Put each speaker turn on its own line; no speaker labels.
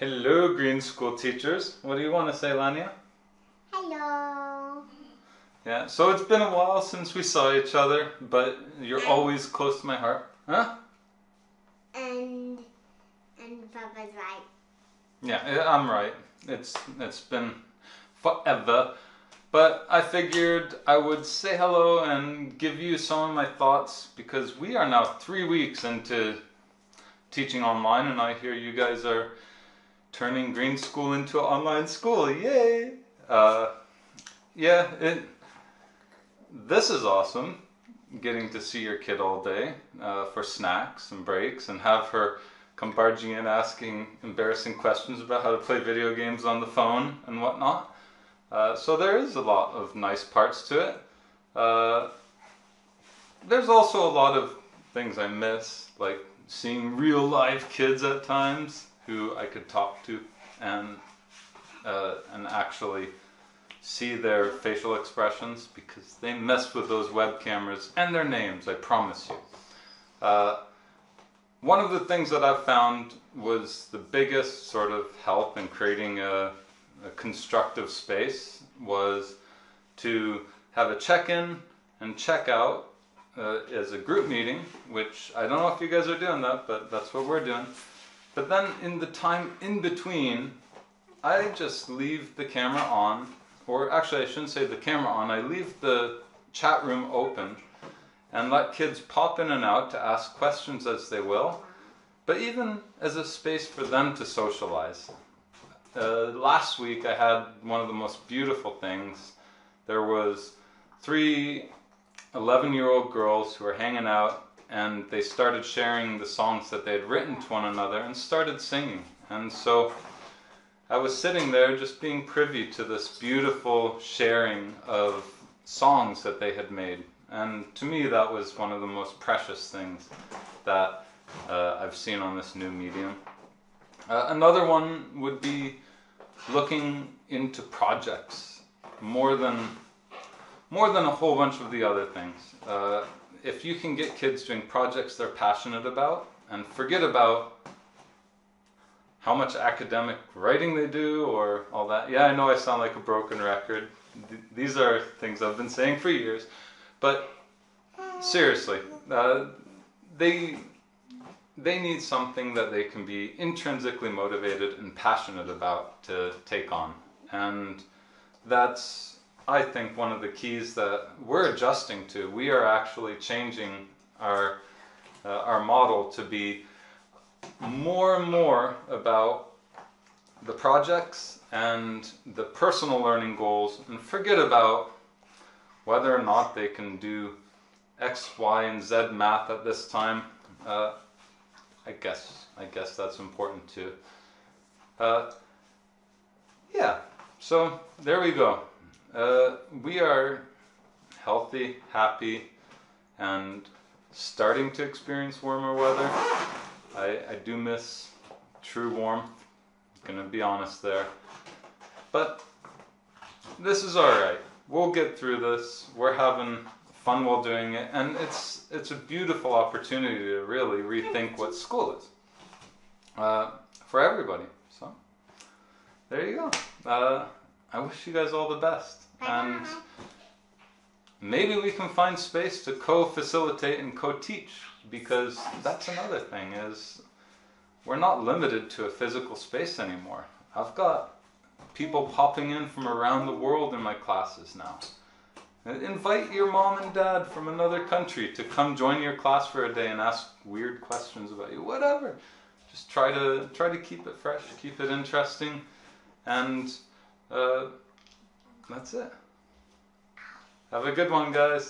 Hello, green school teachers. What do you want to say, Lania?
Hello.
Yeah, so it's been a while since we saw each other, but you're always close to my heart. Huh?
And Papa's right.
Yeah, I'm right. It's been forever. But I figured I would say hello and give you some of my thoughts because we are now 3 weeks into teaching online, and I hear you guys are turning green school into an online school. Yay! This is awesome, getting to see your kid all day for snacks and breaks, and have her come barging in asking embarrassing questions about how to play video games on the phone and whatnot. So there is a lot of nice parts to it. There's also a lot of things I miss, like seeing real live kids at times who I could talk to and actually see their facial expressions, because they mess with those web cameras and their names, I promise you. One of the things that I've found was the biggest sort of help in creating a constructive space was to have a check-in and check-out as a group meeting, which I don't know if you guys are doing that, but that's what we're doing. But then in the time in between, I just leave the camera on, or actually I shouldn't say the camera on, I leave the chat room open and let kids pop in and out to ask questions as they will, but even as a space for them to socialize. Last week I had one of the most beautiful things. There was 3 11-year-old girls who were hanging out, and they started sharing the songs that they had written to one another and started singing. And so I was sitting there just being privy to this beautiful sharing of songs that they had made. And to me that was one of the most precious things that I've seen on this new medium. Another one would be looking into projects more than a whole bunch of the other things. If you can get kids doing projects they're passionate about and forget about how much academic writing they do or all that. Yeah, I know I sound like a broken record. These are things I've been saying for years. But seriously, they need something that they can be intrinsically motivated and passionate about to take on. And that's, I think, one of the keys that we're adjusting to. We are actually changing our model to be more and more about the projects and the personal learning goals, and forget about whether or not they can do X, Y, and Z math at this time. I guess that's important too. Yeah, so there we go. We are healthy, happy, and starting to experience warmer weather. I do miss true warmth, I'm gonna be honest there. But this is alright. We'll get through this. We're having fun while doing it, and it's a beautiful opportunity to really rethink what school is for everybody. So there you go. I wish you guys all the best, and maybe we can find space to co-facilitate and co-teach, because that's another thing, is we're not limited to a physical space anymore. I've got people popping in from around the world in my classes now. Invite your mom and dad from another country to come join your class for a day and ask weird questions about you, whatever. Just try to keep it fresh, keep it interesting, and that's it. Have a good one, guys.